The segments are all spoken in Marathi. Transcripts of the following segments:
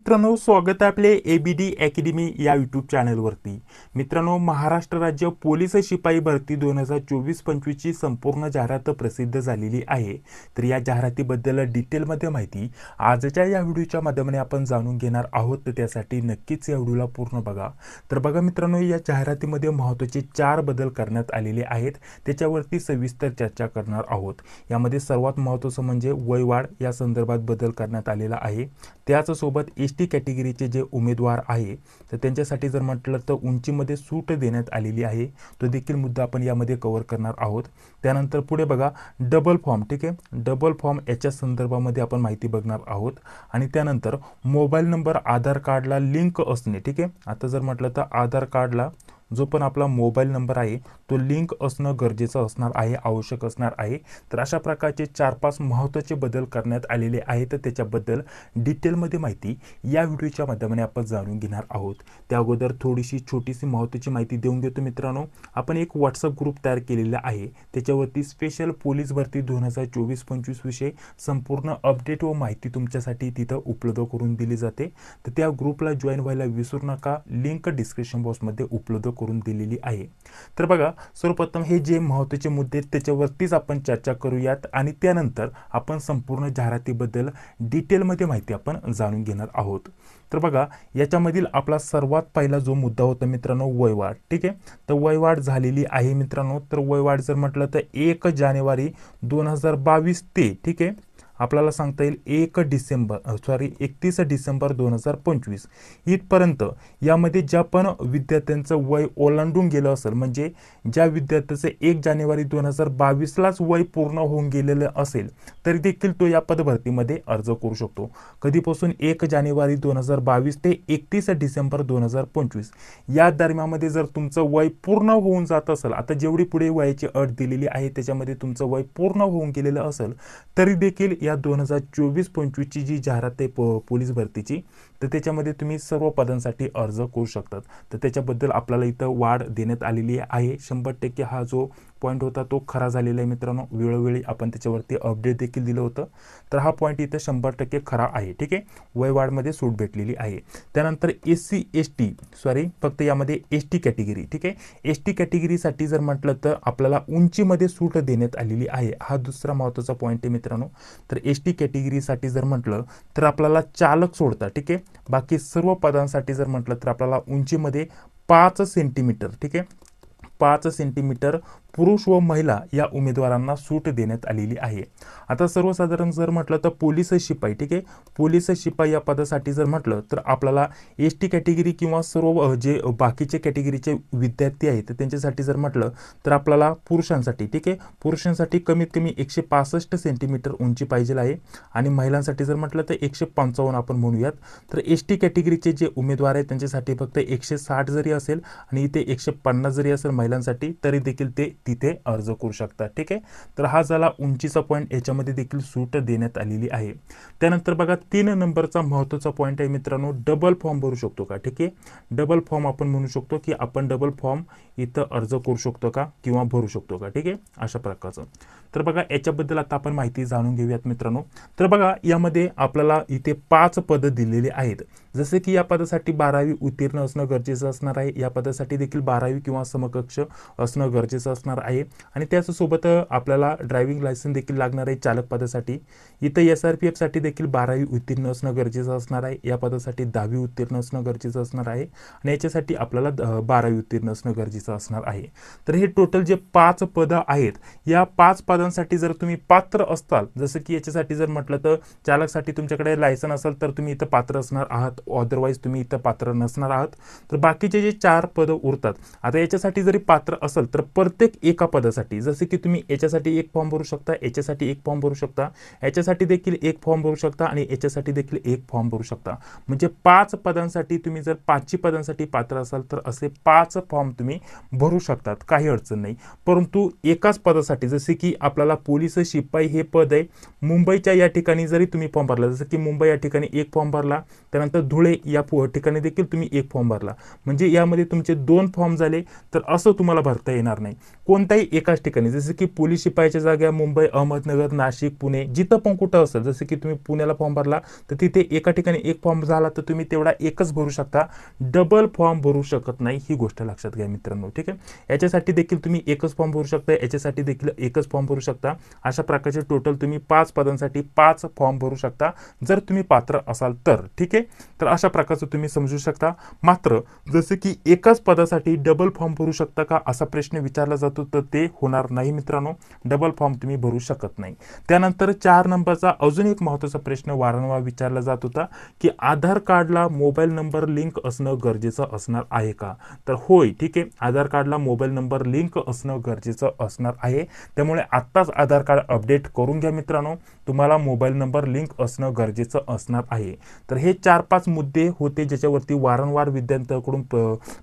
मित्रांनो, स्वागत आहे आपले एबीडी अकॅडमी या यूट्यूब चॅनलवरती। मित्रांनो, महाराष्ट्र राज्य पोलीस शिपाई भरती 2024-25 ची संपूर्ण जाहिरात प्रसिद्ध झालेली आहे। तर या जाहिरातीबद्दल डिटेलमध्ये माहिती आजच्या या व्हिडिओच्या माध्यमाने आपण जाणून घेणार आहोत। तर त्यासाठी नक्कीच या व्हिडिओला पूर्ण बघा। तर बघा मित्रांनो, या जाहिरातीमध्ये महत्त्वाचे 4 बदल करण्यात आलेले आहेत, त्याच्यावरती सविस्तर चर्चा करणार आहोत। यामध्ये सर्वात महत्त्वाचं म्हणजे वयवाढ या संदर्भात बदल करण्यात आलेला आहे। त्याच सोबत एसटी कॅटेगरीचे जे उमेदवार आहे तर त्यांच्यासाठी जर म्हटलं तर उंचीमध्ये सूट देण्यात आलेली आहे, तो देखील मुद्दा आपण यामध्ये कव्हर करणार आहोत। त्यानंतर पुढे बघा डबल फॉर्म, ठीक आहे, डबल फॉर्म याच्या संदर्भामध्ये आपण माहिती बघणार आहोत। आणि त्यानंतर मोबाईल नंबर आधार कार्डला लिंक असणे, ठीक आहे। आता जर म्हटलं तर आधार कार्डला जो पण आपला मोबाईल नंबर आहे तो लिंक असणं गरजेचं असणार आहे, आवश्यक असणार आहे। तर अशा प्रकारचे 4-5 महत्त्वाचे बदल करण्यात आलेले आहेत। तर त्याच्याबद्दल डिटेलमध्ये माहिती या व्हिडिओच्या माध्यमाने आपण जाणून घेणार आहोत। त्या अगोदर थोडीशी छोटीशी महत्त्वाची माहिती देऊन घेतो मित्रांनो। आपण एक व्हॉट्सअप ग्रुप तयार केलेला आहे, त्याच्यावरती स्पेशल पोलीस भरती 2024-25 विषयी संपूर्ण अपडेट व माहिती तुमच्यासाठी तिथं उपलब्ध करून दिली जाते। तर त्या ग्रुपला जॉईन व्हायला विसरू नका, लिंक डिस्क्रिप्शन बॉक्समध्ये उपलब्ध करून दिलेली आहे। तर बघा, सर्वप्रथम हे जे महत्त्वाचे मुद्दे त्याच्यावरतीच आपण चर्चा करूयात आणि त्यानंतर आपण संपूर्ण जाहिरातीबद्दल डिटेलमध्ये माहिती आपण जाणून घेणार आहोत। तर बघा, याच्यामधील आपला सर्वात पहिला जो मुद्दा होता मित्रांनो, वयवाढ, ठीक आहे। तर वयवाढ झालेली आहे मित्रांनो। तर वयवाढ जर म्हटलं तर 1 जानेवारी 2022 ते, ठीक आहे, आपल्याला सांगता येईल 31 डिसेंबर 2025 इथपर्यंत यामध्ये ज्या पण विद्यार्थ्यांचं वय ओलांडून गेलं असेल, म्हणजे ज्या विद्यार्थ्याचं 1 जानेवारी 2022 लाच वय पूर्ण होऊन गेलेलं असेल तरी देखील तो या पदभरतीमध्ये अर्ज करू शकतो। कधीपासून 1 जानेवारी 2022 ते 31 डिसेंबर 2025 या दरम्यानमध्ये जर तुमचं वय पूर्ण होऊन जात असेल, आता जेवढी पुढे वयाची अट दिलेली आहे त्याच्यामध्ये तुमचं वय पूर्ण होऊन गेलेलं असेल तरी देखील या 2024-25 ची जी जाहिरात आहे पोलीस भरतीची, तर त्याच्यामध्ये तुम्ही सर्व पदांसाठी अर्ज करू शकतात। तर त्याच्याबद्दल आपल्याला इथं वाढ देण्यात आलेली आहे। 100% हा जो पॉईंट होता तो खरा झालेला आहे मित्रांनो। वेळोवेळी आपण त्याच्यावरती अपडेट देखील दिलं होतं, तर हा पॉईंट इथं 100% खरा आहे, ठीक आहे। वयवाढमध्ये सूट भेटलेली आहे। त्यानंतर फक्त यामध्ये एसटी कॅटेगरी, ठीक आहे। एसटी कॅटेगरीसाठी जर म्हटलं तर आपल्याला उंचीमध्ये सूट देण्यात आलेली आहे, हा दुसरा महत्त्वाचा पॉईंट आहे मित्रांनो। तर एसटी कॅटेगरीसाठी जर म्हटलं तर आपल्याला चालक सोडता, ठीक आहे। बाकी सर्व पदांसाठी जर म्हटलं तर आपल्याला उंचीमध्ये 5 सेंटीमीटर, ठीक आहे, 5 सेंटीमीटर पुरुष व महिला या उमेदवारांना सूट देण्यात आलेली आहे। आता सर्वसाधारण जर म्हटलं तर पोलीस शिपाई, ठीक आहे, पोलीस शिपाई या पदासाठी जर म्हटलं तर आपल्याला एसटी कॅटेगरी किंवा सर्व जे बाकीचे कॅटेगरीचे विद्यार्थी आहेत त्यांच्यासाठी जर म्हटलं तर आपल्याला पुरुषांसाठी, ठीक आहे, पुरुषांसाठी कमीत कमी 165 सेंटीमीटर उंची पाहिजे आहे आणि महिलांसाठी जर म्हटलं तर 155 आपण म्हणूयात। तर एसटी कॅटेगरीचे जे उमेदवार आहेत त्यांच्यासाठी फक्त 160 जरी असेल आणि इथे 150 जरी असेल महिलांसाठी तरी देखील ते तिथे अर्ज करू शकतात, ठीक आहे। तर हा झाला उंचीचा पॉईंट, याच्यामध्ये देखील सूट देण्यात आलेली आहे। त्यानंतर बघा 3 नंबरचा महत्त्वाचा पॉईंट आहे मित्रांनो, डबल फॉर्म भरू शकतो का, ठीक आहे। डबल फॉर्म आपण म्हणू शकतो की आपण डबल फॉर्म इथं अर्ज करू शकतो का किंवा भरू शकतो का, ठीक आहे, अशा प्रकारचं। तर बघा याच्याबद्दल आता आपण माहिती जाणून घेऊयात मित्रांनो। तर बघा यामध्ये आपल्याला इथे 5 पद दिलेले आहेत, जसे की या पदासाठी 12वी उत्तीर्ण असणं गरजेचं असणार आहे, या पदासाठी देखील 12वी किंवा समकक्ष असणं गरजेचं असणार आहे आणि त्याचसोबत आपल्याला ड्रायव्हिंग लायसन्स देखील लागणार आहे चालक पदासाठी। इथं SRPF साठी देखील 12वी उत्तीर्ण असणं गरजेचं असणार आहे, या पदासाठी 10वी उत्तीर्ण असणं गरजेचं असणार आहे आणि याच्यासाठी आपल्याला 12वी उत्तीर्ण असणं गरजेचं असणार आहे। तर हे टोटल जे 5 पदं आहेत, या 5 पदांसाठी जर तुम्ही पात्र असताल, जसं की याच्यासाठी जर म्हटलं तर चालकसाठी तुमच्याकडे लायसन असेल तर तुम्ही इथं पात्र असणार आहात, अदरवाईज तुम्ही इथं पात्र नसणार आहात। तर बाकीचे जे 4 पदं उरतात, आता याच्यासाठी जरी पात्र असेल तर प्रत्येक एका पदासाठी जसे की तुम्ही याच्यासाठी 1 फॉर्म भरू शकता, याच्यासाठी 1 फॉर्म भरू शकता, याच्यासाठी देखील 1 फॉर्म भरू शकता आणि याच्यासाठी देखील 1 फॉर्म भरू शकता। म्हणजे 5 पदांसाठी तुम्ही जर 5 पदांसाठी पात्र असाल तर असे 5 फॉर्म तुम्ही भरू शकतात, काही अडचण नाही। परंतु एकाच पदासाठी जसे की आपल्याला पोलीस शिपाई हे पद आहे, मुंबईच्या या ठिकाणी जरी तुम्ही फॉर्म भरला, जसं की मुंबई या ठिकाणी 1 फॉर्म भरला, त्यानंतर धुळे या ठिकाणी देखील तुम्ही एक फॉर्म भरला, म्हणजे यामध्ये तुमचे 2 फॉर्म झाले. तर असं तुम्हाला भरता येणार नाही कोणताही एकाच ठिकाणी. जसं की पोलीस शिपाईच्या जागा मुंबई, अहमदनगर, नाशिक, पुणे जिथं पण कुठं असेल, जसं की तुम्ही पुण्याला फॉर्म भरला तर तिथे एका ठिकाणी एक फॉर्म झाला तर तुम्ही तेवढा एकच भरू शकता, डबल फॉर्म भरू शकत नाही. ही गोष्ट लक्षात घ्या मित्रांनो. ठीक आहे, याच्यासाठी देखील तुम्ही एकच फॉर्म भरू शकता, याच्यासाठी देखील एकच फॉर्म भरू शकता. अशा प्रकारचे टोटल तुम्ही 5 पदांसाठी 5 फॉर्म भरू शकता जर तुम्ही पात्र असाल तर. ठीक आहे, तर अशा प्रकारचं तुम्ही समजू शकता. मात्र जसे की एकाच पदासाठी डबल फॉर्म भरू शकता का असा प्रश्न विचारला जातो, तर ते होणार नाही मित्रांनो. डबल फॉर्म तुम्ही भरू शकत नाही. त्यानंतर 4 नंबरचा अजून एक महत्त्वाचा प्रश्न वारंवार विचारला जात होता की आधार कार्डला मोबाईल नंबर लिंक असणं गरजेचं असणार आहे का? तर होय, ठीक आहे, आधार कार्डला मोबाईल नंबर लिंक असणं गरजेचं असणार आहे. त्यामुळे आत्ताच आधार कार्ड अपडेट करून घ्या मित्रांनो. तुम्हाला मोबाईल नंबर लिंक असणं गरजेचं असणार आहे. तर हे 4-5 मुद्दे होते ज्याच्यावरती वारंवार विद्यार्थ्यांकडून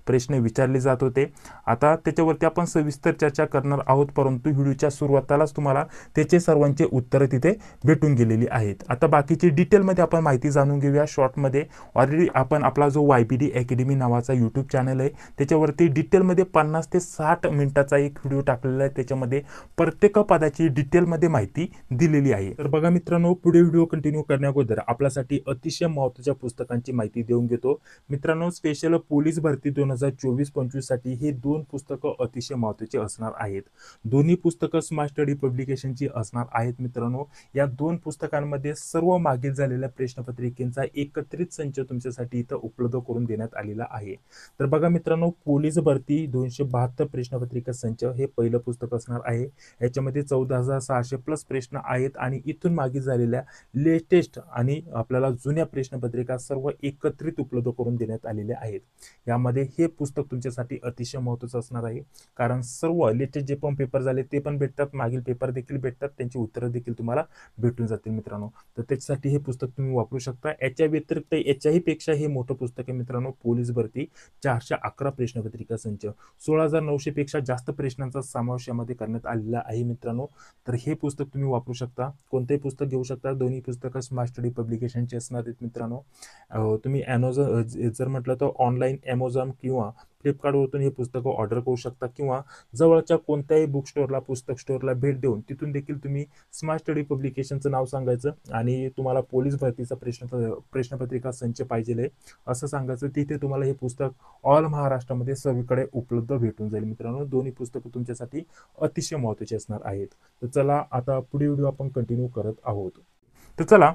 प्रश्न विचारले जात होते. आता त्याच्यावरती आपण सविस्तर चर्चा करणार आहोत, परंतु व्हिडिओच्या सुरुवातीलाच तुम्हाला त्याचे सर्वांचे उत्तरं तिथे भेटून गेलेली आहेत. आता बाकीची डिटेलमध्ये आपण माहिती जाणून घेऊया शॉर्टमध्ये. ऑलरेडी आपण आपला जो YBD अकॅडमी नावाचा यूट्यूब चॅनल आहे त्याच्यावरती डिटेलमध्ये 50 ते 60 मिनिटाचा एक व्हिडिओ टाकलेला आहे. त्याच्यामध्ये प्रत्येक पदाची डिटेलमध्ये माहिती दिलेली आहे. तर बघा मित्रांनो, पुढे व्हिडिओ कंटिन्यू करण्याअगोदर आपल्यासाठी अतिशय महत्त्वाच्या पुस्तकांची माहिती देऊन घेतो मित्रांनो. स्पेशल पोलीस भरती 2024-25 साठी हे 2 पुस्तकं अतिशय महत्त्वाची असणार आहेत. दोन्ही पुस्तकं स्मार्ट स्टडी पब्लिकेशनची असणार आहेत मित्रांनो. या 2 पुस्तकांमध्ये सर्व मागील झालेल्या प्रश्नपत्रिकेचा एकत्रित संच तुमच्यासाठी इथं उपलब्ध करून देण्यात आलेला आहे. तर बघा मित्रांनो, पोलीस भरती 272 प्रश्नपत्रिका संच हे पहिलं पुस्तक असणार आहे. याच्यामध्ये 14,600 प्लस प्रश्न आहेत आणि इथून मागील झालेल्या लेटेस्ट आणि आपल्याला जुन्या प्रश्नपत्रिका सर्व एकत्रित उपलब्ध करून देण्यात आलेल्या आहेत. यामध्ये हे पुस्तक तुमच्यासाठी अतिशय महत्त्वाचं असणार आहे, कारण सर्व लेटेस्ट जे पण पेपर झाले ते पण भेटतात, मागील पेपर देखील भेटतात, त्यांची उत्तरं देखील तुम्हाला भेटून जातील मित्रांनो. तर त्याच्यासाठी हे पुस्तक तुम्ही वापरू शकता. याच्या व्यतिरिक्त याच्याही पेक्षा हे मोठं पुस्तक आहे मित्रांनो, पोलीस भरती 411 प्रश्नपत्रिका संच, 16,900 पेक्षा जास्त प्रश्नांचा समावेश यामध्ये करण्यात आलेला आहे मित्रांनो. तर हे पुस्तक तुम्ही वापरू शकता. कोणतेही पुस्तक घेऊ शकता. दोन्ही पुस्तकं स्मार्ट स्टडी पब्लिकेशनचे असणार आहेत मित्रांनो. तुम्ही ॲमेझॉन जर म्हटलं तर ऑनलाईन ॲमेझॉन किंवा फ्लिपकार्टवरून हे पुस्तकं ऑर्डर करू शकता, किंवा जवळच्या कोणत्याही बुक स्टोअरला, पुस्तक स्टोअरला भेट देऊन तिथून देखील तुम्ही स्मार्ट स्टडी पब्लिकेशनचं नाव सांगायचं आणि तुम्हाला पोलीस भरतीचा प्रश्नपत्रिका संच पाहिजे असं सांगायचं. तिथे तुम्हाला हे पुस्तक ऑल महाराष्ट्रामध्ये सगळीकडे उपलब्ध भेटून जाईल मित्रांनो. दोन्ही पुस्तकं तुमच्यासाठी अतिशय महत्त्वाची असणार आहेत. तर चला आता पुढे व्हिडिओ आपण कंटिन्यू करत आहोत. तर चला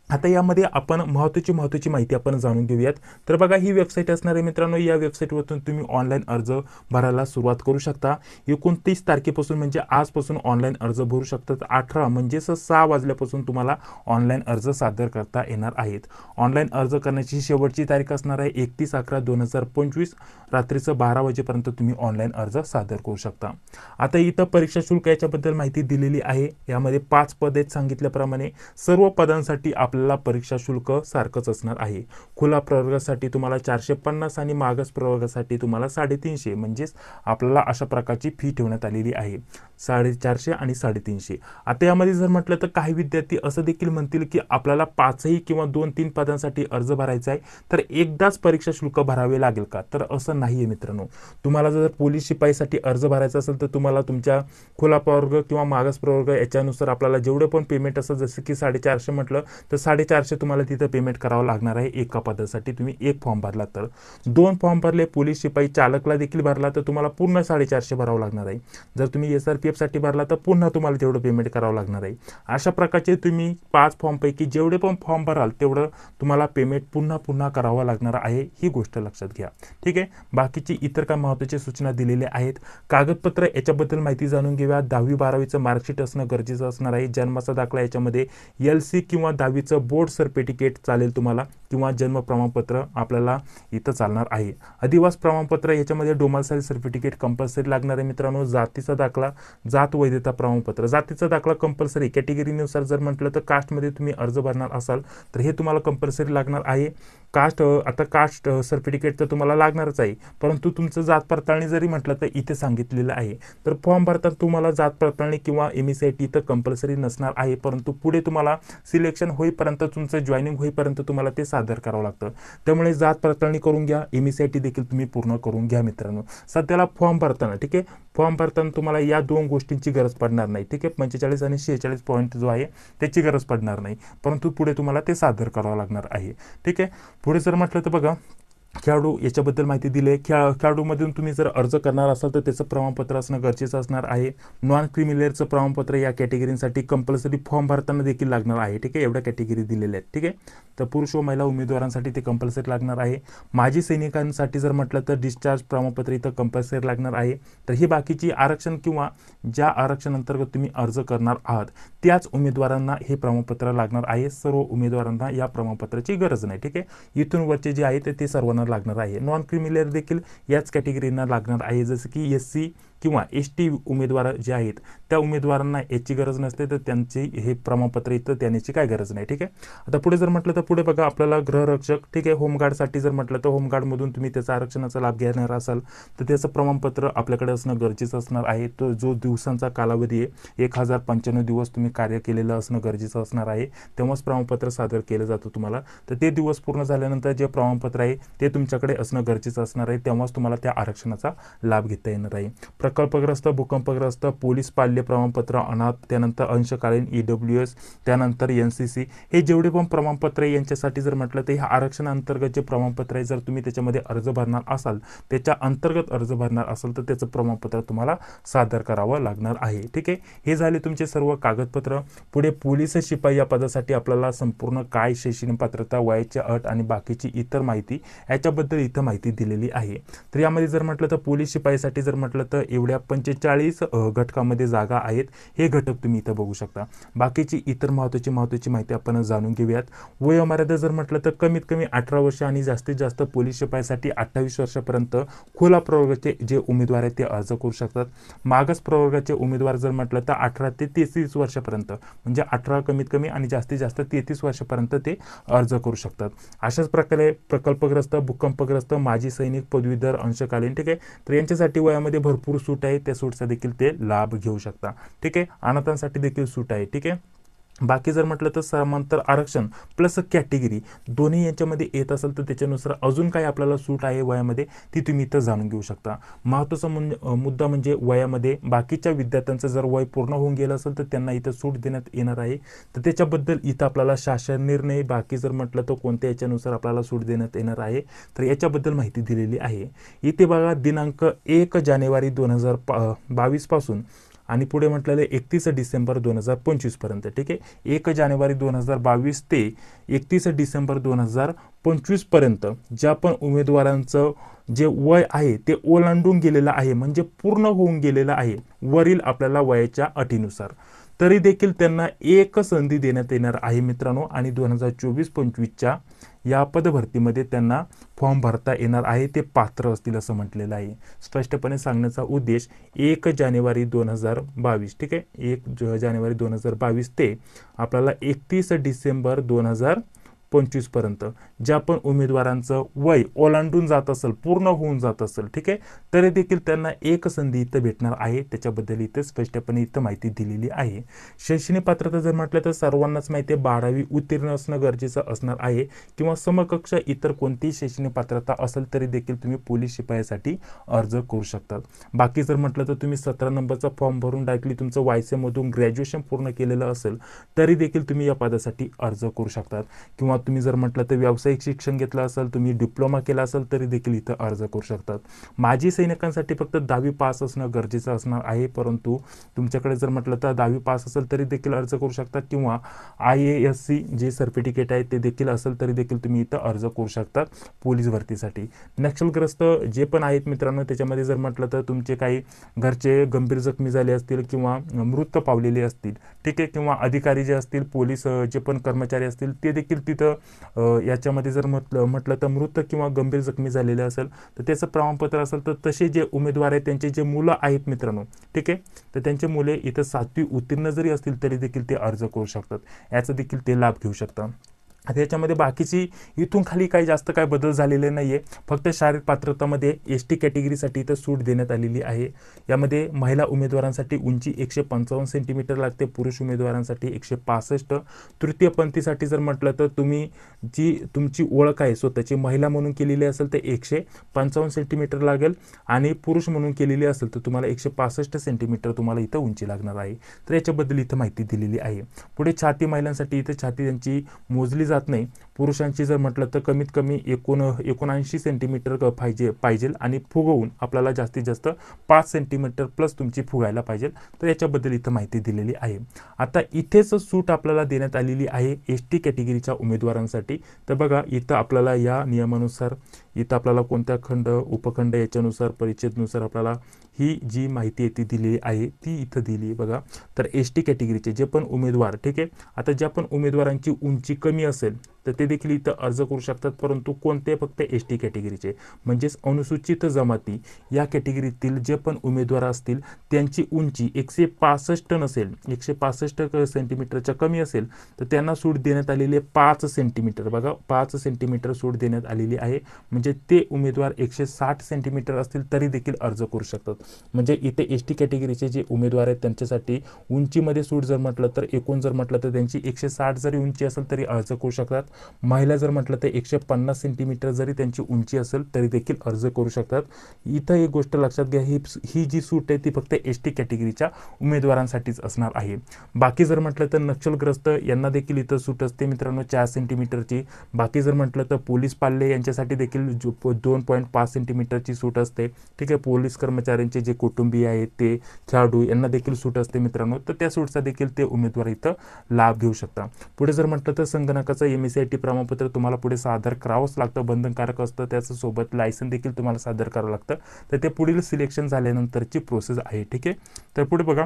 आता यामध्ये आपण महत्त्वाची माहिती आपण जाणून घेऊयात. तर बघा, ही वेबसाईट असणार आहे मित्रांनो. या वेबसाईटवरून तुम्ही ऑनलाईन अर्ज भरायला सुरुवात करू शकता. 29 तारखेपासून म्हणजे आजपासून ऑनलाईन अर्ज भरू शकतात. 18 म्हणजेच 6 वाजल्यापासून तुम्हाला ऑनलाईन अर्ज सादर करता येणार आहेत. ऑनलाईन अर्ज करण्याची शेवटची तारीख असणार आहे 31/11/2025 रात्रीचं 12 वाजेपर्यंत तुम्ही ऑनलाईन अर्ज सादर करू शकता. आता इथं परीक्षा शुल्क याच्याबद्दल माहिती दिलेली आहे. यामध्ये 5 पद आहेत सांगितल्याप्रमाणे. सर्व पदांसाठी आपल्याला परीक्षा शुल्क सारखंच असणार आहे. खुला प्रवर्गासाठी तुम्हाला 450 आणि मागास प्रवर्गासाठी तुम्हाला 350, म्हणजेच आपल्याला अशा प्रकारची फी ठेवण्यात आलेली आहे, 450 आणि 350. आता यामध्ये जर म्हटलं तर काही विद्यार्थी असं देखील म्हणतील की आपल्याला 5 किंवा 2-3 पदांसाठी अर्ज भरायचा आहे तर एकदाच परीक्षा शुल्क भरावे लागेल का? तर असं नाहीये मित्रांनो. तुम्हाला जर पोलीस शिपाईसाठी अर्ज भरायचा असेल तर तुम्हाला तुमच्या खुला प्रवर्ग किंवा मागास प्रवर्ग याच्यानुसार आपल्याला जेवढे पण पेमेंट असेल, जसं की 450 म्हटलं तर 450 तुम्हाला तिथं पेमेंट करावं लागणार आहे एका पदासाठी. तुम्ही एक फॉर्म भरला तर. 2 फॉर्म भरले, पोलीस शिपाई चालकला देखील भरला तर तुम्हाला पूर्ण 450 भरावं लागणार आहे. जर तुम्ही SRPF साठी भरला तर पुन्हा तुम्हाला तेवढं पेमेंट करावं लागणार आहे. अशा प्रकारचे तुम्ही 5 फॉर्मपैकी जेवढे पण फॉर्म भराल तेवढं तुम्हाला पेमेंट पुन्हा करावं लागणार आहे. ही गोष्ट लक्षात घ्या. ठीक आहे, बाकीची इतर काय महत्त्वाच्या सूचना दिलेल्या आहेत. कागदपत्र याच्याबद्दल माहिती जाणून घेऊया. 10वी-12वीचं मार्कशीट असणं गरजेचं असणार आहे. जन्माचा दाखला याच्यामध्ये LC किंवा 10वीचं बोर्ड सर्टिफिकेट चालेल तुम्हाला, किंवा जन्म प्रमाणपत्र आपल्याला इथं चालणार आहे. अधिवास प्रमाणपत्र याच्यामध्ये डोमासाईल सर्टिफिकेट कंपल्सरी लागणार आहे मित्रांनो. जातीचा दाखला, जात वैधता प्रमाणपत्र, जातीचा दाखला कंपल्सरी. कॅटेगरीनुसार जर म्हटलं तर कास्टमध्ये तुम्ही अर्ज भरणार असाल तर हे तुम्हाला कंपल्सरी लागणार आहे. आता कास्ट सर्टिफिकेट तर तुम्हाला लागणारच आहे, परंतु तुमचं जात पडताळणी जरी म्हटलं तर इथे सांगितलेलं आहे. तर फॉर्म भरताना तुम्हाला जात पडताळणी किंवा MSIT तर कंपल्सरी नसणार आहे, परंतु पुढे तुम्हाला सिलेक्शन होईपर्यंत, तुमचं जॉईनिंग होईपर्यंत तुम्हाला ते सादर करावं लागतं. त्यामुळे जात पडताळणी करून घ्या, MSIT देखील तुम्ही पूर्ण करून घ्या मित्रांनो. सध्याला फॉर्म भरताना, ठीक आहे, फॉर्म भरताना तुम्हाला या 2 गोष्टींची गरज पडणार नाही, ठीक आहे. 45 आणि 46 पॉईंट जो आहे त्याची गरज पडणार नाही, परंतु पुढे तुम्हाला ते सादर करावं लागणार आहे, ठीक आहे. पुढे जर म्हटलं तर बघा, खेळाडू याच्याबद्दल माहिती दिली आहे. खेळाडूमधून तुम्ही जर अर्ज करणार असाल तर त्याचं प्रमाणपत्र असणं गरजेचं असणार आहे. नॉन क्रिमिलेअरचं प्रमाणपत्र या कॅटेगरीसाठी कंपल्सरी फॉर्म भरताना देखील लागणार आहे, ठीक आहे. एवढ्या कॅटेगरी दिलेल्या आहेत, ठीक आहे. तर पुरुष व महिला उमेदवारांसाठी ते कंपल्सरी लागणार आहे. माजी सैनिकांसाठी जर म्हटलं तर डिस्चार्ज प्रमाणपत्र इथं कंपल्सरी लागणार आहे. तर ही बाकीची आरक्षण किंवा ज्या आरक्षण अंतर्गत तुम्ही अर्ज करणार आहात त्याच उमेदवारांना हे प्रमाणपत्र लागणार आहे. सर्व उमेदवारांना या प्रमाणपत्राची गरज नाही, ठीक आहे. इथून वरचे जे आहे ते सर्वांना लागणार आहे. नॉन क्रिमिलेअर देखील याच कॅटेगरीना लागणार आहे, जसं की SC किंवा ST उमेदवार जे आहेत त्या उमेदवारांना याची गरज नसते, तर त्यांची हे प्रमाणपत्र इथं देण्याची काय गरज नाही, ठीक आहे. आता पुढे जर म्हटलं तर पुढे बघा, आपल्याला गृहरक्षक, ठीक आहे, होमगार्डसाठी जर म्हटलं तर होमगार्डमधून तुम्ही त्याचा आरक्षणाचा लाभ घेणार असाल तर त्याचं प्रमाणपत्र आपल्याकडे असणं गरजेचं असणार आहे. तो जो दिवसांचा कालावधी आहे 1095 दिवस तुम्ही कार्य केलेलं असणं गरजेचं असणार आहे, तेव्हाच प्रमाणपत्र सादर केलं जातं तुम्हाला. तर ते दिवस पूर्ण झाल्यानंतर जे प्रमाणपत्र आहे ते तुमच्याकडे असणं गरजेचं असणार आहे, तेव्हाच तुम्हाला त्या आरक्षणाचा लाभ घेता येणार आहे. प्रकल्पग्रस्त, भूकंपग्रस्त, पोलीस पाल्य प्रमाणपत्र, अनाथ, त्यानंतर अंशकालीन EWS, त्यानंतर NCC, हे जेवढे पण प्रमाणपत्र आहे यांच्यासाठी जर म्हटलं तर ह्या आरक्षणाअंतर्गत जे प्रमाणपत्र आहे जर तुम्ही त्याच्यामध्ये अर्ज भरणार असाल, त्याच्या अंतर्गत अर्ज भरणार असाल तर त्याचं प्रमाणपत्र तुम्हाला सादर करावं लागणार आहे, ठीक आहे. हे झाले तुमचे सर्व कागदपत्र. पुढे पोलीस शिपाई या पदासाठी आपल्याला संपूर्ण काय शैक्षणिक पात्रता, वयाची अट आणि बाकीची इतर माहिती याच्याबद्दल इथं माहिती दिलेली आहे. तर यामध्ये जर म्हटलं तर पोलीस शिपाईसाठी जर म्हटलं तर एवढ्या 45 घटकामध्ये जागा आहेत. हे घटक तुम्ही इथं बघू शकता. बाकीची इतर महत्त्वाची माहिती आपण जाणून घेऊयात. वयोमर्यादा जर म्हटलं तर कमीत कमी 18 वर्ष आणि जास्तीत जास्त पोलीस शिपाईसाठी 28 वर्षापर्यंत खुला प्रवर्गाचे जे उमेदवार आहेत ते अर्ज करू शकतात. मागास प्रवर्गाचे उमेदवार जर म्हटलं तर 18 ते 33 वर्षापर्यंत, म्हणजे 18 कमीत कमी आणि जास्तीत जास्त 33 वर्षापर्यंत ते अर्ज करू शकतात. अशाच प्रकारे प्रकल्पग्रस्त, भूकंपग्रस्त, माजी सैनिक, पदवीधर, अंशकालीन, ठीक आहे. तर यांच्यासाठी वयामध्ये भरपूर सूट आहे, त्या सूटचा देखील ते लाभ घेऊ शकता, ठीक आहे. अनाथांसाठी देखील सूट आहे, ठीक आहे. बाकी जर म्हटलं तर समांतर आरक्षण प्लस कॅटेगरी दोन्ही यांच्यामध्ये येत असेल तर त्याच्यानुसार अजून काय आपल्याला सूट आहे वयामध्ये ती तुम्ही इथं जाणून घेऊ शकता. महत्त्वाचा मुद्दा म्हणजे वयामध्ये बाकीच्या विद्यार्थ्यांचं जर वय पूर्ण होऊन गेलं असेल तर त्यांना इथं सूट देण्यात येणार आहे. तर त्याच्याबद्दल इथं आपल्याला शासन निर्णय, बाकी जर म्हटलं तर कोणत्या याच्यानुसार आपल्याला सूट देण्यात येणार आहे तर याच्याबद्दल माहिती दिलेली आहे. इथे बघा, दिनांक 1 जानेवारी 2022 पासून आणि पुढे म्हटलेलं 31 डिसेंबर 2025 पर्यंत, ठीक आहे. 1 जानेवारी 2022 ते 31 डिसेंबर 2025 पर्यंत ज्या पण उमेदवारांचं जे वय आहे ते ओलांडून गेलेलं आहे, म्हणजे पूर्ण होऊन गेलेलं आहे वरील आपल्याला वयाच्या अटीनुसार, तरी देखील त्यांना एक संधी देण्यात येणार आहे मित्रांनो. आणि 2024-25च्या या पदभरतीमध्ये त्यांना फॉर्म भरता येणार आहे, ते पात्र असतील असं म्हटलेलं आहे. स्पष्टपणे सांगण्याचा उद्देश 1 जानेवारी 2022, ठीक आहे, 1 जानेवारी 2022 ते आपल्याला 31 डिसेंबर 2025 पर्यंत ज्या पण उमेदवारांचं वय ओलांडून जात असेल, पूर्ण होऊन जात असेल, ठीक आहे, तरी देखील त्यांना एक संधी इथं भेटणार आहे. त्याच्याबद्दल इथं स्पष्टपणे इथं माहिती दिलेली आहे. शैक्षणिक पात्रता जर म्हटलं तर सर्वांनाच माहिती आहे 12वी उत्तीर्ण असणं गरजेचं असणार आहे, किंवा समकक्ष इतर कोणतीही शैक्षणिक पात्रता असेल तरी देखील तुम्ही पोलीस शिपायासाठी अर्ज करू शकतात. बाकी जर म्हटलं तर तुम्ही 17 नंबरचा फॉर्म भरून डायरेक्टली तुमचं वायसेमधून ग्रॅज्युएशन पूर्ण केलेलं असेल तरी देखील तुम्ही या पदासाठी अर्ज करू शकतात. किंवा तुम्ही जर म्हटलं तर व्यावसायिक शिक्षण घेतलं असेल, तुम्ही डिप्लोमा केला असेल तरी देखील इथं अर्ज करू शकतात. माजी सैनिकांसाठी फक्त 10वी पास असणं गरजेचं असणार आहे, परंतु तुमच्याकडे जर म्हटलं तर 10वी पास असेल तरी देखील अर्ज करू शकतात, किंवा IASC जे सर्टिफिकेट आहे ते देखील असेल तरी देखील तुम्ही इथं अर्ज करू शकतात पोलीस भरतीसाठी. नक्षलग्रस्त जे पण आहेत मित्रांनो, त्याच्यामध्ये जर म्हटलं तर तुमचे काही घरचे गंभीर जखमी झाले असतील किंवा मृत पावलेले असतील, ठीक आहे, किंवा अधिकारी जे असतील, पोलीस जे पण कर्मचारी असतील ते देखील तिथं याच्यामध्ये जर म्हटलं तर मृत किंवा गंभीर जखमी झालेले असेल तर त्याचं प्रमाणपत्र असेल तर तसे जे उमेदवार आहेत त्यांचे जे मुलं आहेत मित्रांनो, ठीक आहे, तर त्यांचे मुले इथं 7वी उत्तीर्ण जरी असतील तरी देखील ते अर्ज करू शकतात. याचा देखील ते लाभ घेऊ शकतात. आता याच्यामध्ये बाकीची इथून खाली काही जास्त काय बदल झालेले नाही आहे. फक्त शारीरिक पात्रतामध्ये ST कॅटेगरीसाठी इथं सूट देण्यात आलेली आहे. यामध्ये महिला उमेदवारांसाठी उंची 155 सेंटीमीटर लागते, पुरुष उमेदवारांसाठी 165. तृतीयपंथीसाठी जर म्हटलं तर तुम्ही जी तुमची ओळख आहे स्वतःची महिला म्हणून केलेली असेल तर 155 सेंटीमीटर लागेल आणि पुरुष म्हणून केलेली असेल तर तुम्हाला 165 सेंटीमीटर तुम्हाला इथं उंची लागणार आहे. तर याच्याबद्दल इथं माहिती दिलेली आहे. पुढे छाती महिलांसाठी इथं छाती त्यांची मोजली जात नाही. पुरुषांची जर म्हटलं तर कमीत कमी 79 सेंटीमीटर पाहिजे आणि फुगवून आपल्याला जास्तीत जास्त 5 सेंटीमीटर प्लस तुमची फुगायला पाहिजे. तर याच्याबद्दल इथं माहिती दिलेली आहे. आता इथेच सूट आपल्याला देण्यात आलेली आहे ST कॅटेगरीच्या उमेदवारांसाठी. तर बघा इथं आपल्याला या नियमानुसार इथं आपल्याला कोणत्या खंड उपखंड याच्यानुसार परिच्छेदनुसार आपल्याला ही जी माहिती आहे ती दिलेली आहे ती इथं दिली बघा. तर ST कॅटेगरीचे जे पण उमेदवार ठीक आहे, आता ज्या पण उमेदवारांची उंची कमी असेल तर ते देखील इथं अर्ज करू शकतात, परंतु कोणते फक्त ST कॅटेगरीचे म्हणजेच अनुसूचित जमाती या कॅटेगरीतील जे पण उमेदवार असतील त्यांची उंची 165 नसेल, 165 सेंटीमीटरच्या कमी असेल तर त्यांना सूट देण्यात आलेली आहे 5 सेंटीमीटर. बघा 5 सेंटीमीटर सूट देण्यात आलेली आहे. म्हणजे ते उमेदवार 160 सेंटीमीटर असतील तरी देखील अर्ज करू शकतात. म्हणजे इथे ST कॅटेगरीचे जे उमेदवार आहेत त्यांच्यासाठी उंचीमध्ये सूट जर म्हटलं तर एकूण जर म्हटलं तर त्यांची 160 जरी उंची असेल तरी अर्ज करू शकतात. महिला जर म्हटलं तर 150 सेंटीमीटर जरी त्यांची उंची असेल तरी देखील अर्ज करू शकतात. इथं एक गोष्ट लक्षात घ्या, ही जी सूट आहे ती फक्त ST कॅटेगरीच्या उमेदवारांसाठीच असणार आहे. बाकी जर म्हटलं तर नक्षलग्रस्त यांना देखील इथं सूट असते मित्रांनो 4 सेंटीमीटरची. बाकी जर म्हटलं तर पोलीस पाल्य यांच्यासाठी देखील 2.5 सेंटीमीटरची सूट असते. ठीक आहे, पोलीस कर्मचाऱ्यांचे जे कुटुंबीय आहेत ते खेळाडू यांना देखील सूट असते मित्रांनो. तर त्या सूटचा देखील ते उमेदवार इथं लाभ घेऊ शकता. पुढे जर म्हटलं तर संगणकाचं MSCIT प्रमाणपत्र तुम्हाला पुढे सादर करावंच लागतं, बंधनकारक असतं. त्याच्यासोबत लायसन देखील तुम्हाला सादर करावं लागतं. तर ते पुढील सिलेक्शन झाल्यानंतरची प्रोसेस आहे. ठीक आहे, तर पुढे बघा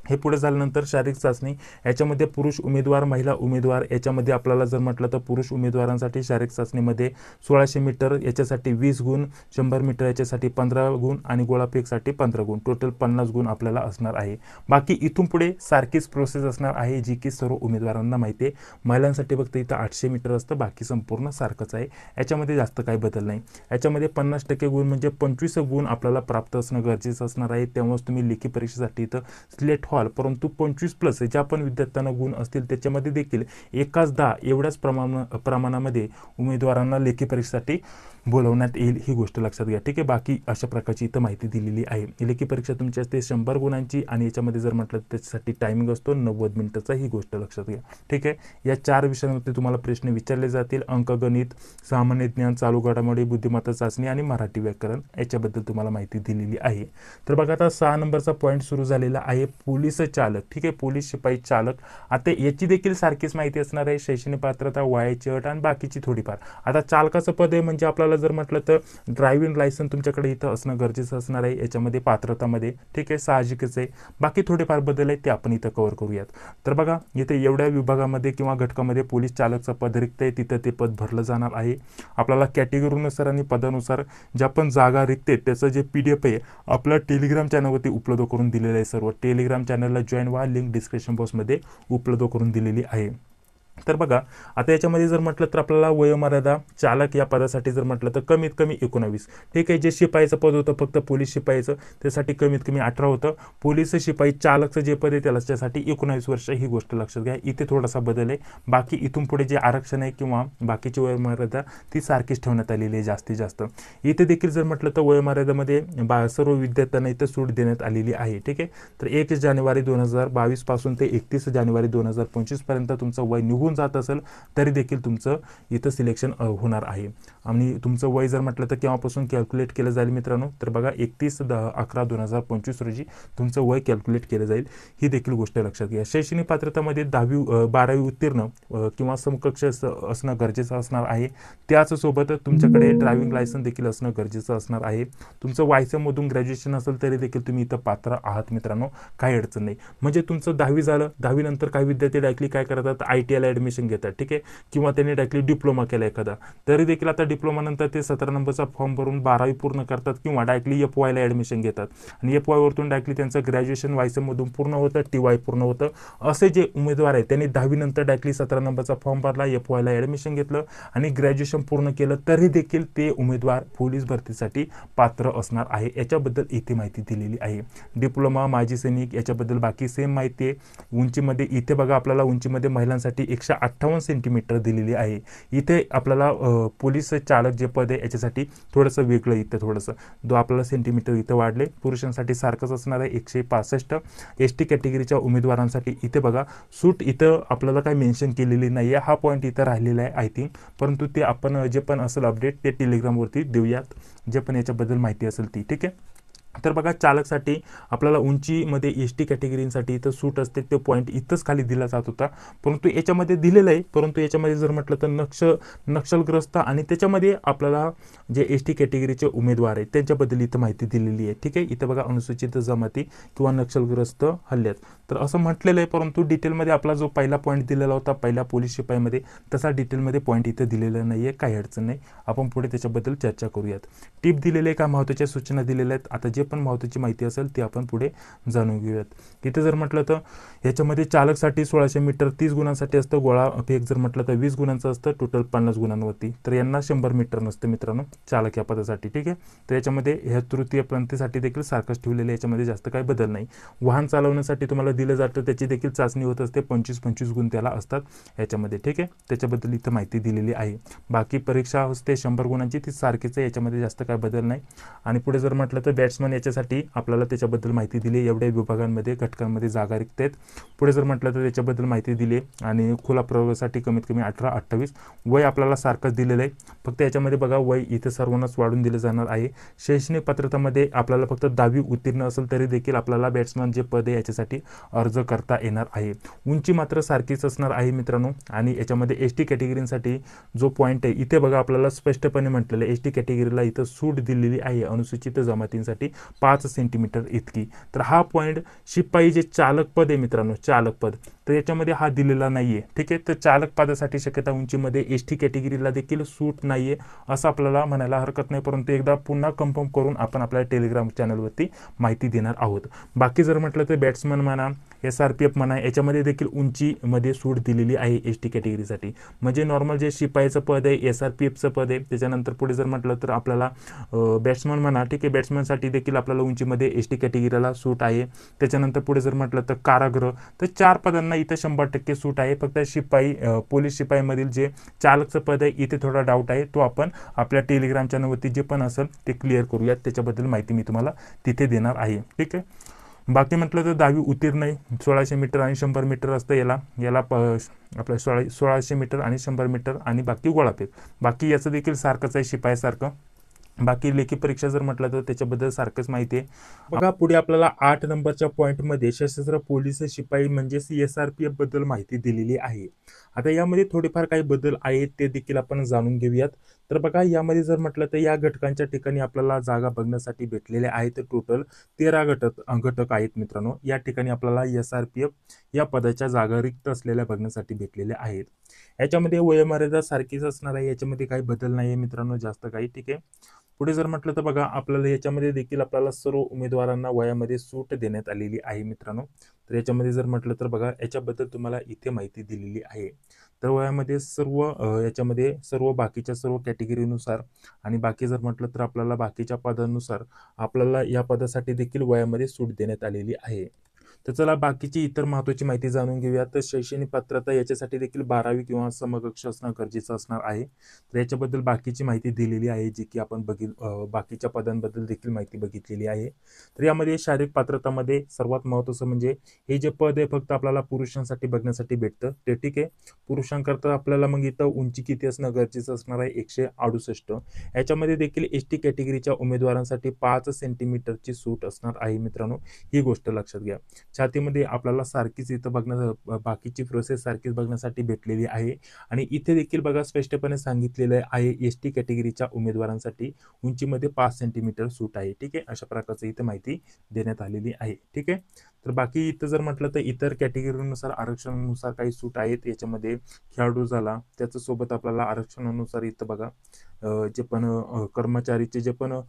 हे पुढे झाल्यानंतर शारीरिक चाचणी याच्यामध्ये पुरुष उमेदवार महिला उमेदवार याच्यामध्ये आपल्याला जर म्हटलं तर पुरुष उमेदवारांसाठी शारीरिक चाचणीमध्ये 1600 मीटर याच्यासाठी 20 गुण, 100 मीटर याच्यासाठी 15 गुण आणि गोळाफेकसाठी 15 गुण, टोटल 50 गुण आपल्याला असणार आहे. बाकी इथून पुढे सारखीच प्रोसेस असणार आहे जी की सर्व उमेदवारांना माहिती आहे. महिलांसाठी फक्त इथं 800 मीटर असतं, बाकी संपूर्ण सारखंच आहे. याच्यामध्ये जास्त काही बदल नाही. याच्यामध्ये 50% गुण म्हणजे 25 गुण आपल्याला प्राप्त असणं गरजेचं असणार आहे. तेव्हाच तुम्ही लेखी परीक्षेसाठी इथं सिलेक्ट परंतु 25 प्लस ज्या पण विद्यार्थ्यांना गुण असतील त्याच्यामध्ये देखील 1/10 एवढ्याच प्रमाणामध्ये उमेदवारांना लेखी परीक्षेसाठी बोलवण्यात येईल, ही गोष्ट लक्षात घ्या. ठीक आहे, बाकी अशा प्रकारची इथं माहिती दिलेली आहे. लेखी परीक्षा तुमची असते 100 गुणांची आणि याच्यामध्ये जर म्हटलं त्याच्यासाठी टायमिंग असतो 90 मिनिटाचा, ही गोष्ट लक्षात घ्या. ठीक आहे, या 4 विषयांवरती तुम्हाला प्रश्न विचारले जातील. अंकगणित, सामान्य ज्ञान, चालू घडामोडी, बुद्धिमत्ता चाचणी आणि मराठी व्याकरण याच्याबद्दल तुम्हाला माहिती दिलेली आहे. तर बघा आता 6 नंबरचा पॉईंट सुरू झालेला आहे, पोलीस चालक. ठीक आहे, पोलीस शिपाई चालक. आता याची देखील सारखीच माहिती असणार आहे, शैक्षणिक पात्रता, वयाची अट आणि बाकीची थोडीफार. आता चालकाचं पद आहे म्हणजे आपल्याला जर म्हटलं तर ड्रायव्हिंग लायसन तुमच्याकडे इथं असणं गरजेचं असणार आहे याच्यामध्ये पात्रतामध्ये. ठीक आहे, साहजिकच आहे. बाकी थोडेफार बदल आहेत ते आपण इथं कव्हर करूयात. तर बघा इथे एवढ्या विभागामध्ये किंवा घटकामध्ये पोलीस चालकचं पद रिक्त आहे, तिथं ते पद भरलं जाणार आहे. आपल्याला कॅटेगरीनुसार आणि पदानुसार ज्या पण जागा रिक्त आहेत त्याचं जे PDF आहे आपल्या टेलिग्राम चॅनलवरती उपलब्ध करून दिलेलं आहे. सर्व टेलिग्राम चॅनलला जॉईन व्हा, लिंक डिस्क्रिप्शन बॉक्समध्ये उपलब्ध करून दिलेली आहे. तर बघा आता याच्यामध्ये जर म्हटलं तर आपल्याला वयोमर्यादा चालक या पदासाठी जर म्हटलं तर कमीत कमी 19. ठीक आहे, जे शिपाईचं पद होतं फक्त पोलीस शिपाईचं त्यासाठी कमीत कमी 18 होतं. पोलीस शिपाई चालकचं जे पद आहे त्याच्यासाठी 19 वर्ष, ही गोष्ट लक्षात घ्या. इथे थोडासा बदल आहे. बाकी इथून पुढे जे आरक्षण आहे किंवा बाकीची वयोमर्यादा ती सारखीच ठेवण्यात आलेली आहे जास्तीत जास्त. इथे देखील जर म्हटलं तर वयोमर्यादेमध्ये सर्व विद्यार्थ्यांना इथं सूट देण्यात आलेली आहे. ठीक आहे, तर 1 जानेवारी 2022 पासून ते 31 जानेवारी 2025 पर्यंत तुमचं वय निघून जात असेल तरी देखील तुमचं इथं सिलेक्शन होणार आहे. आणि तुमचं वय जर म्हटलं तर केव्हापासून कॅल्क्युलेट केलं जाईल मित्रांनो, तर बघा 31/11/2025 रोजी तुमचं वय कॅल्क्युलेट केलं जाईल, ही देखील गोष्ट लक्षात घ्या. शैक्षणिक पात्रतामध्ये 12वी उत्तीर्ण किंवा समकक्ष असणं गरजेचं असणार आहे. त्याचसोबत तुमच्याकडे ड्रायव्हिंग लायसन देखील असणं गरजेचं असणार आहे. तुमचं वायसमधून ग्रॅज्युएशन असेल तरी देखील तुम्ही इथं पात्र आहात मित्रांनो, काही अडचण नाही. म्हणजे तुमचं 10वी झालं, 10वी नंतर काही विद्यार्थी डायरेक्टली काय करतात ITI ॲडमिशन घेतात, ठीक आहे, किंवा त्यांनी डायरेक्टली डिप्लोमा केला एखादा, तरी देखील आता डिप्लोमा नंतर ते 17 नंबरचा फॉर्म भरून 12वी पूर्ण करतात किंवा डायरेक्टली FYला ॲडमिशन घेतात आणि FY वरतून डायरेक्टली त्यांचं ग्रॅज्युएशन YSMमधून पूर्ण होतं, TY पूर्ण होतं. असे जे उमेदवार आहेत त्यांनी 10वी नंतर डायरेक्टली 17 नंबरचा फॉर्म भरला, FYला ॲडमिशन घेतलं आणि ग्रॅज्युएशन पूर्ण केलं, तरी देखील ते उमेदवार पोलीस भरतीसाठी पात्र असणार आहे. याच्याबद्दल इथे माहिती दिलेली आहे. डिप्लोमा, माजी सैनिक याच्याबद्दल बाकी सेम माहिती आहे. उंचीमध्ये इथे बघा आपल्याला उंचीमध्ये महिलांसाठी 158 सेंटीमीटर दिलेली आहे. इथे आपल्याला पोलीस चालक जे पद आहे याच्यासाठी थोडंसं वेगळं इथं थोडंसं आपल्याला सेंटीमीटर इथं वाढले. पुरुषांसाठी सारखंच असणार आहे 165. ST कॅटेगरीच्या उमेदवारांसाठी इथे बघा सूट इथं आपल्याला काही मेन्शन केलेली नाही आहे. हा पॉईंट इथं राहिलेला आहे आय थिंक, परंतु ते आपण जे पण असेल अपडेट ते टेलिग्रामवरती देऊयात, जे पण याच्याबद्दल माहिती असेल ती, ठीक आहे. तर बघा चालकसाठी आपल्याला उंचीमध्ये ST कॅटेगरीसाठी इथं सूट असते, ते पॉईंट इथंच खाली दिला जात होता, परंतु याच्यामध्ये दिलेलं आहे. परंतु याच्यामध्ये जर म्हटलं तर नक्षलग्रस्त आणि त्याच्यामध्ये आपल्याला जे ST कॅटेगरीचे उमेदवार आहेत त्यांच्याबद्दल इथं माहिती दिलेली आहे, ठीक आहे. इथं बघा अनुसूचित जमाती किंवा नक्षलग्रस्त हल्ल्यात तर असं म्हटलेलं आहे, परंतु डिटेलमध्ये आपला जो पहिला पॉईंट दिलेला होता पहिल्या पोलीस शिपाईमध्ये तसा डिटेलमध्ये पॉईंट इथं दिलेला नाही आहे. काही अडचण नाही, आपण पुढे त्याच्याबद्दल चर्चा करूयात. टिप दिलेले का महत्त्वाच्या सूचना दिलेल्या आहेत. आता जे पण महत्त्वाची माहिती असेल ती आपण पुढे जाणून घेऊयात. इथे जर म्हटलं तर याच्यामध्ये चालकसाठी 1600 मीटर 30 गुणांसाठी असतं, गोळा फेक जर म्हटलं तर 20 गुणांचं असतं, टोटल 50 गुणांवरती. तर यांना 100 मीटर नसतं मित्रांनो चालक या पदासाठी, ठीक आहे. तर याच्यामध्ये ह्या तृतीय पंथीसाठी देखील सारखंच ठेवलेलं, याच्यामध्ये जास्त काही बदल नाही. वाहन चालवण्यासाठी तुम्हाला दिलं जातं त्याची देखील चाचणी होत असते, 25-25 गुण त्याला असतात याच्यामध्ये, ठीक आहे. त्याच्याबद्दल इथं माहिती दिलेली आहे. बाकी परीक्षा असते 100 गुणांची, ती सारखीच आहे, याच्यामध्ये जास्त काय बदल नाही. आणि पुढे जर म्हटलं तर बॅट्समन याच्यासाठी आपल्याला त्याच्याबद्दल माहिती दिली, एवढ्या विभागांमध्ये घटकांमध्ये जागा रिक्त आहेत. पुढे जर म्हटलं तर त्याच्याबद्दल माहिती दिली आणि खुला प्रवर्गासाठी कमीत कमी 18-28 वय आपल्याला सारखंच दिलेलं आहे. फक्त याच्यामध्ये बघा वय इथे सर्वांनाच वाढून दिलं जाणार आहे. शैक्षणिक पात्रतामध्ये आपल्याला फक्त 10वी उत्तीर्ण असेल तरी देखील आपल्याला बॅट्समन जे पद आहे याच्यासाठी अर्ज करता येणार आहे. उंची मात्र सारखीच असणार आहे मित्रांनो. आणि याच्यामध्ये ST कॅटेगरीसाठी जो पॉईंट आहे इथे बघा आपल्याला स्पष्टपणे म्हटलेलं आहे ST कॅटेगरीला इथं सूट दिलेली आहे अनुसूचित जमातींसाठी 5 सेंटीमीटर इतकी. तर हा पॉईंट शिपाई जे चालक पद आहे मित्रांनो, चालक पद, तर याच्यामध्ये हा दिलेला नाहीये, ठीक आहे. तर चालक पदासाठी शक्यता उंचीमध्ये ST कॅटेगरीला देखील सूट नाहीये असं आपल्याला म्हणायला हरकत नाही, परंतु एकदा पुन्हा कन्फर्म करून आपण आपल्या टेलिग्राम चॅनलवरती माहिती देणार आहोत. बाकी जर म्हटलं तर बॅट्समन म्हणा, SRPF म्हणा, याच्यामध्ये देखील उंचीमध्ये सूट दिलेली आहे ST कॅटेगरीसाठी. म्हणजे नॉर्मल जे शिपाईचं पद आहे, SRPFचं पद आहे, त्याच्यानंतर पुढे जर म्हटलं तर आपल्याला बॅट्समन म्हणा, ठीक आहे, बॅट्समनसाठी देखील आपल्याला उंचीमध्ये ST कॅटेगरीला सूट आहे. त्याच्यानंतर पुढे जर म्हटलं तर कारागृह, तर 4 पदांना इथं 100% सूट आहे. फक्त शिपाई पोलीस शिपाईमधील जे चालकचं पद आहे इथे थोडा डाऊट आहे, तो आपण आपल्या टेलिग्राम चॅनलवरती जे पण असेल ते क्लिअर करूयात, त्याच्याबद्दल माहिती मी तुम्हाला तिथे देणार आहे, ठीक आहे. बाकी म्हटलं तर 10वी उत्तीर्ण आहे, 1600 मीटर आणि 100 मीटर असतं याला आपलं 1600 मीटर आणि 100 मीटर आणि बाकी गोळाफेक. बाकी याचं देखील सारखंच आहे शिपाईसारखं. बाकी लेखी परीक्षा जर म्हटलं तर त्याच्याबद्दल सारखंच माहिती आहे. बघा पुढे आपल्याला 8 नंबरच्या पॉईंटमध्ये सशस्त्र पोलीस शिपाई म्हणजेच SRPF बद्दल माहिती दिलेली आहे. आता यामध्ये थोडेफार काही बदल आहेत ते देखील आपण जाणून घेऊयात. तर बघा यामध्ये जर म्हटलं तर या घटकांच्या ठिकाणी आपल्याला जागा बघण्यासाठी भेटलेल्या आहेत. टोटल 13 घटक आहेत मित्रांनो. या ठिकाणी आपल्याला SRPF या पदाच्या जागा रिक्त असलेल्या बघण्यासाठी भेटलेल्या आहेत. याच्यामध्ये वयोमर्यादा सारखीच असणार आहे, याच्यामध्ये काही बदल नाही आहे मित्रांनो जास्त काही, ठीक आहे. पुढे जर म्हटलं तर बघा आपल्याला याच्यामध्ये देखील आपल्याला सर्व उमेदवारांना वयामध्ये सूट देण्यात आलेली आहे मित्रांनो. तर याच्यामध्ये जर म्हटलं तर बघा याच्याबद्दल तुम्हाला इथे माहिती दिलेली आहे. तर वयामध्ये याच्यामध्ये सर्व बाकीच्या सर्व कॅटेगरीनुसार आणि बाकी जर म्हटलं तर आपल्याला बाकीच्या पदांनुसार आपल्याला या पदासाठी देखील वयामध्ये सूट देण्यात आलेली आहे. तर चला बाकीची इतर महत्त्वाची माहिती जाणून घेऊया. तर शैक्षणिक पात्रता याच्यासाठी देखील 12वी किंवा समकक्ष असणं गरजेचं असणार आहे. तर याच्याबद्दल बाकीची माहिती दिलेली आहे, जी की आपण बाकीच्या पदांबद्दल देखील माहिती बघितलेली आहे. तर यामध्ये शारीरिक पात्रतामध्ये सर्वात महत्त्वाचं म्हणजे हे जे पद आहे फक्त आपल्याला पुरुषांसाठी बघण्यासाठी भेटतं, ते ठीक आहे. पुरुषांकरता आपल्याला मग इथं उंची किती असणं गरजेचं असणार आहे 168. याच्यामध्ये देखील ST कॅटेगरीच्या उमेदवारांसाठी 5 सेंटीमीटरची सूट असणार आहे मित्रांनो, ही गोष्ट लक्षात घ्या. छातीमध्ये आपल्याला सारखीच इथं बाकीची प्रोसेस सारखीच बघण्यासाठी भेटलेली आहे. आणि इथे देखील बघा स्पष्टपणे सांगितलेलं आहे एस-टी कॅटेगरीच्या उमेदवारांसाठी उंचीमध्ये 5 सेंटीमीटर सूट आहे. ठीक आहे, अशा प्रकारची इथं माहिती देण्यात आलेली आहे. ठीक आहे, तर बाकी इथं जर म्हटलं तर इतर कॅटेगरीनुसार आरक्षणानुसार काही सूट आहेत. याच्यामध्ये खेळाडू झाला त्याच्या सोबत आपल्याला आरक्षणानुसार इथं बघा जे पण कर्मचारीचे जे पण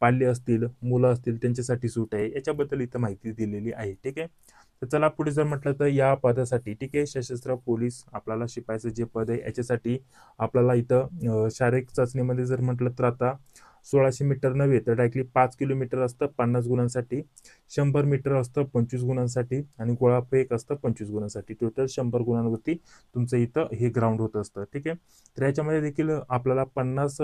पाल्य असतील, मुलं असतील त्यांच्यासाठी सूट आहे. याच्याबद्दल इथं माहिती दिलेली आहे. ठीक आहे, तर चला पुढे जर म्हटलं तर या पदासाठी ठीक आहे सशस्त्र पोलीस आपल्याला शिपायचं जे पद आहे याच्यासाठी आपल्याला इथं शारीरिक चाचणीमध्ये जर म्हटलं तर आता 1600 मीटर नव्हे तर डायरेक्टली 5 किलोमीटर असतं 50 गुणांसाठी, 100 मीटर असतं 25 गुणांसाठी आणि गोळाफेक असतं 25 गुणांसाठी. टोटल 100 गुणांवरती तुमचं इथं हे ग्राउंड होत असतं. ठीक आहे, तर याच्यामध्ये देखील आपल्याला 50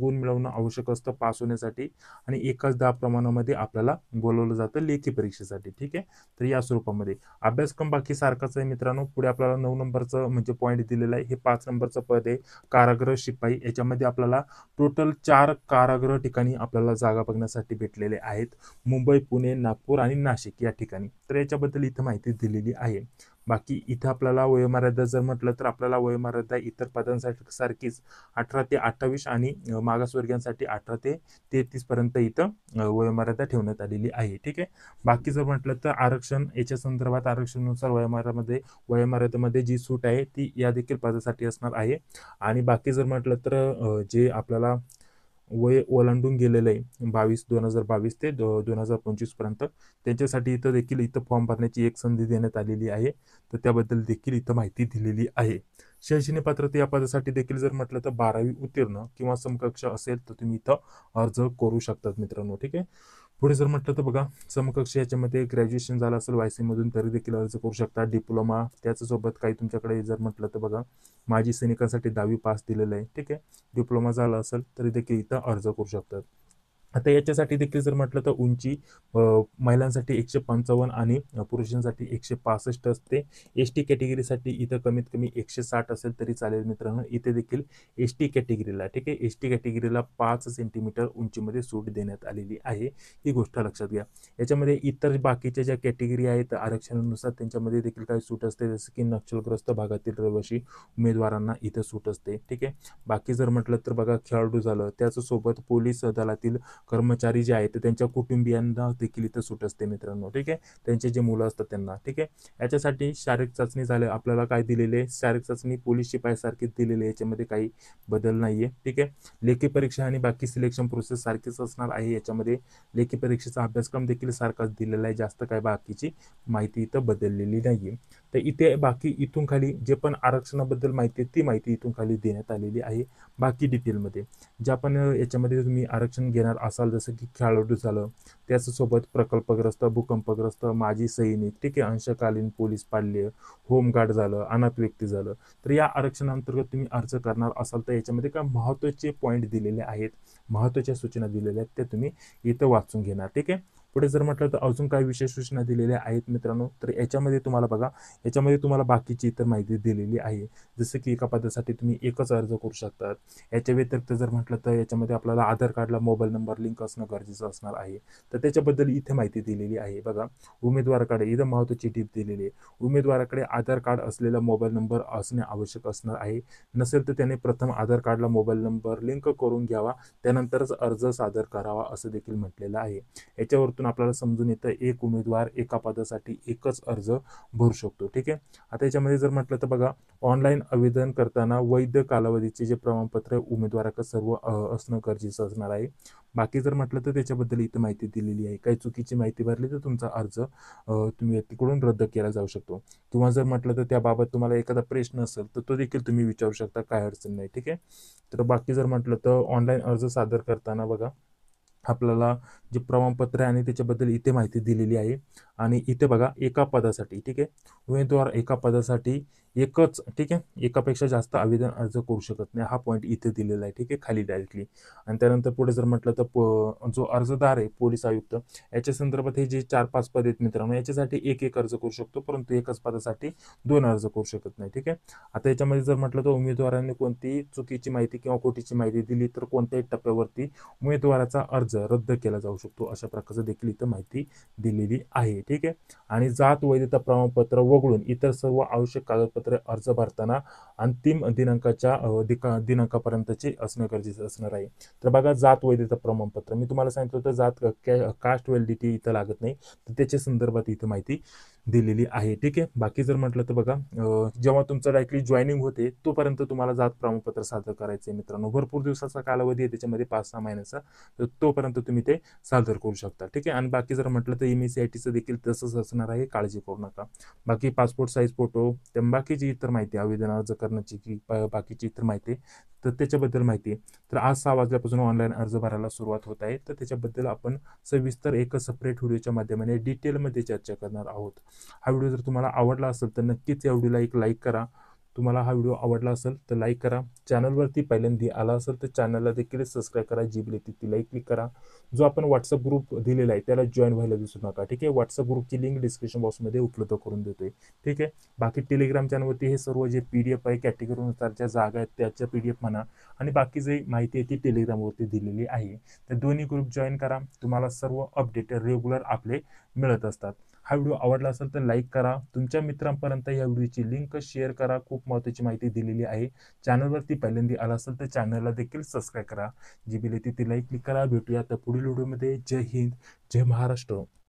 गुण मिळवणं आवश्यक असतं पास होण्यासाठी आणि एकाच 10 प्रमाणामध्ये आपल्याला बोलवलं जातं लेखी परीक्षेसाठी. ठीक आहे, तर या स्वरूपामध्ये अभ्यासक्रम बाकी सारखाच आहे मित्रांनो. पुढे आपल्याला 9 नंबरचं म्हणजे पॉईंट दिलेलं आहे. हे 5 नंबरचं पद आहे कारागृह शिपाई. याच्यामध्ये आपल्याला टोटल 4 कारागृह ठिकाणी आपल्याला जागा बघण्यासाठी भेटलेले आहेत. मुंबई, पुणे, नागपूर आणि नाशिक या ठिकाणी. तर याच्याबद्दल इथं माहिती दिलेली आहे. बाकी इथं आपल्याला वयोमर्यादा जर म्हटलं तर आपल्याला वयोमर्यादा इतर पदांसाठी सारखीच 18 ते 28 आणि मागासवर्गीयांसाठी 18 ते 33 पर्यंत इथं वयोमर्यादा ठेवण्यात आलेली आहे. ठीक आहे, बाकी जर म्हटलं तर आरक्षण याच्या संदर्भात आरक्षणानुसार वयोमर्यादेमध्ये जी सूट आहे ती या देखील पदासाठी असणार आहे. आणि बाकी जर म्हटलं तर जे आपल्याला वय ओलांडून गेलेलं आहे 2022 ते 2025 पर्यंत त्यांच्यासाठी इथं देखील इथं फॉर्म भरण्याची एक संधी देण्यात आलेली आहे. तर त्याबद्दल देखील इथं माहिती दिलेली आहे. शैक्षणिक पात्रता या पदासाठी देखील जर म्हटलं तर 12वी उत्तीर्ण किंवा समकक्ष असेल तर तुम्ही इथं अर्ज करू शकतात मित्रांनो. ठीक आहे, पुढे जर म्हटलं तर बघा समकक्ष याच्यामध्ये ग्रॅज्युएशन झालं असेल वायसी मधून तरी देखील अर्ज करू शकता. डिप्लोमा त्याच्यासोबत काही तुमच्याकडे जर म्हटलं तर बघा माजी सैनिकांसाठी 10वी पास दिलेलं आहे. ठीक आहे, डिप्लोमा झाला असेल तरी देखील इथं अर्ज करू शकतात. आता याच्यासाठी देखील जर म्हटलं तर उंची महिलांसाठी 155 आणि पुरुषांसाठी 165 असते. एस-टी कॅटेगरीसाठी इथं कमीत कमी 160 असेल तरी चालेल मित्रांनो. इथे देखील एस-टी कॅटेगरीला ठीक आहे एस-टी कॅटेगरीला 5 सेंटीमीटर उंचीमध्ये सूट देण्यात आलेली आहे. ही गोष्ट लक्षात घ्या. याच्यामध्ये इतर बाकीच्या ज्या कॅटेगरी आहेत आरक्षणानुसार त्यांच्यामध्ये देखील काही सूट असते जसं की नक्षलग्रस्त भागातील रहिवासी उमेदवारांना इथं सूट असते. ठीक आहे, बाकी जर म्हटलं तर बघा खेळाडू झालं त्याच्यासोबत पोलीस दलातील कर्मचारी जे आहेत त्यांच्या कुटुंबियांना देखील इथं सूट असते मित्रांनो. ठीक आहे, त्यांचे जे मुलं असतात त्यांना. ठीक आहे, याच्यासाठी शारीरिक चाचणी झाले आपल्याला काय दिलेले शारीरिक चाचणी पोलीस शिपाई सारखीच दिलेली याच्यामध्ये काही बदल नाहीये. ठीक आहे, लेखी परीक्षा आणि बाकी सिलेक्शन प्रोसेस सारखीच असणार आहे. याच्यामध्ये लेखी परीक्षेचा अभ्यासक्रम देखील सारखाच दिलेला आहे. जास्त काय बाकीची माहिती इथं बदललेली नाहीये. तर इथे बाकी इथून खाली जे पण आरक्षणाबद्दल माहिती ती माहिती इथून खाली देण्यात आलेली आहे. बाकी डिटेलमध्ये ज्या पण याच्यामध्ये तुम्ही आरक्षण घेणार असाल जसं की खेळाडू झालं त्याच्यासोबत प्रकल्पग्रस्त भूकंपग्रस्त माजी सैनिक ठीक आहे अंशकालीन पोलीस पाल्य होमगार्ड झालं अनाथ व्यक्ती झालं तर या आरक्षणाअंतर्गत तुम्ही अर्ज करणार असाल तर याच्यामध्ये काय महत्त्वाचे पॉईंट दिलेले आहेत महत्त्वाच्या सूचना दिलेल्या आहेत ते तुम्ही इथं वाचून घेणार. ठीक आहे, पुढे जर म्हटलं तर अजून काही विशेष सूचना दिलेल्या आहेत मित्रांनो. तर याच्यामध्ये तुम्हाला बघा याच्यामध्ये तुम्हाला बाकीची इतर माहिती दिलेली आहे जसं की एका पदासाठी तुम्ही एकच अर्ज करू शकतात. याच्या व्यतिरिक्त जर म्हटलं तर याच्यामध्ये आपल्याला आधार कार्डला मोबाईल नंबर लिंक असणं गरजेचं असणार आहे. तर त्याच्याबद्दल इथे माहिती दिलेली आहे. बघा उमेदवाराकडे इथं महत्त्वाची टीप दिलेली आहे. उमेदवाराकडे आधार कार्ड असलेला मोबाईल नंबर असणे आवश्यक असणार आहे. नसेल तर त्याने प्रथम आधार कार्डला मोबाईल नंबर लिंक करून घ्यावा त्यानंतरच अर्ज सादर करावा असं देखील म्हटलेलं आहे. याच्यावरतून आपल्याला समजून येतं एक उमेदवार एका पदासाठी एकच अर्ज भरू शकतो. ठीक आहे, आता याच्यामध्ये जर म्हटलं तर बघा ऑनलाईन आवेदन करताना वैध कालावधीचे जे प्रमाणपत्र उमेदवाराकडे सर्व असणं गरजेचं असणार आहे. बाकी जर म्हटलं तर त्याच्याबद्दल इथं माहिती दिलेली आहे. काही चुकीची माहिती भरली तर तुमचा अर्ज तुम्ही तिकडून रद्द केला जाऊ शकतो किंवा जर म्हटलं तर त्याबाबत तुम्हाला एखादा प्रश्न असेल तर तो देखील तुम्ही विचारू शकता काय अडचण नाही. ठीक आहे, तर बाकी जर म्हटलं तर ऑनलाईन अर्ज सादर करताना बघा आपल्याला जे प्रमाणपत्र आहे आणि त्याच्याबद्दल इथे माहिती दिलेली आहे. आणि इथे बघा एका पदासाठी ठीक आहे उमेदवार एका पदासाठी एकच, ठीक आहे, एकापेक्षा जास्त आवेदन अर्ज करू शकत नाही. हा पॉईंट इथे दिलेला आहे, ठीक आहे, खाली डायरेक्टली. आणि त्यानंतर पुढे जर म्हटलं तर जो अर्जदार आहे पोलीस आयुक्त, याच्या संदर्भात हे जे 4-5 पद आहेत मित्रांनो, याच्यासाठी एक अर्ज करू शकतो, परंतु एकच पदासाठी 2 अर्ज करू शकत नाही, ठीक आहे. आता याच्यामध्ये जर म्हटलं तर उमेदवारांनी कोणतीही चुकीची माहिती किंवा खोटीची माहिती दिली तर कोणत्याही टप्प्यावरती उमेदवाराचा अर्ज रद्द केला जाऊ शकतो. अशा प्रकारचं देखील इथं माहिती दिलेली आहे, ठीक आहे. आणि जात वैधता प्रमाणपत्र वगळून इतर सर्व आवश्यक कागदपत्रे अर्ज भरताना अंतिम दिनांकाच्या दिनांकापर्यंतचे असणं गरजेचं असणार आहे. तर बघा, जात वैधता प्रमाणपत्र मी तुम्हाला सांगितलं होतं, जात कास्ट व्हॅलिडिटी इथं लागत नाही, तर त्याच्या संदर्भात इथं माहिती दिलेली आहे, ठीक आहे. बाकी जर म्हटलं तर बघा, जेव्हा तुमचं डायरेक्टली जॉईनिंग होते तोपर्यंत तुम्हाला जात प्रमाणपत्र सादर करायचं आहे मित्रांनो. भरपूर दिवसाचा कालावधी आहे त्याच्यामध्ये, 5-6 महिन्याचा, तर तोपर्यंत तुम्ही ते सादर करू शकता, ठीक आहे. आणि बाकी जर म्हटलं तर MSCITचं देखील तसंच असणार आहे, काळजी करू नका. बाकी पासपोर्ट साईज फोटो, बाकीची इतर माहिती, आवेदन अर्ज करण्याची की बाकीची इतर माहिती, तर त्याच्याबद्दल माहिती, तर आज 6 वाजल्यापासून ऑनलाईन अर्ज भरायला सुरुवात होत आहे. तर त्याच्याबद्दल आपण सविस्तर एक सेपरेट व्हिडिओच्या माध्यमाने डिटेलमध्ये चर्चा करणार आहोत. हा व्हिडिओ जर तुम्हाला आवडला असेल तर नक्कीच या व्हिडिओला एक लाईक करा. तुम्हाला हा व्हिडिओ आवडला असेल तर लाईक करा. चॅनलवरती पहिल्यांदा आला असेल तर चॅनलला देखील सबस्क्राईब करा. जी बेल येते तिलाही क्लिक करा. जो आपण व्हॉट्सअप ग्रुप दिलेला आहे त्याला जॉईन व्हायला विसरू नका, ठीक आहे. व्हॉट्सअप ग्रुपची लिंक डिस्क्रिप्शन बॉक्समध्ये उपलब्ध करून देतोय, ठीक आहे. बाकी टेलिग्राम चॅनलवरती हे सर्व जे PDF आहे, कॅटेगरीनुसार ज्या जागा आहेत त्याच्या PDF म्हणा, आणि बाकी जी माहिती आहे ती टेलिग्रामवरती दिलेली आहे. तर दोन्ही ग्रुप जॉईन करा. तुम्हाला सर्व अपडेट रेग्युलर आपले मिळत असतात. हा व्हिडिओ आवडला असेल तर लाईक करा. तुमच्या मित्रांपर्यंत या व्हिडिओची लिंक शेअर करा. खूप महत्त्वाची माहिती दिलेली आहे. चॅनलवरती पहिल्यांदा आला असेल तर चॅनलला देखील सबस्क्राईब करा. जी बेल येते तिलाही क्लिक करा. भेटूया आता पुढील व्हिडिओमध्ये. जय हिंद, जय महाराष्ट्र.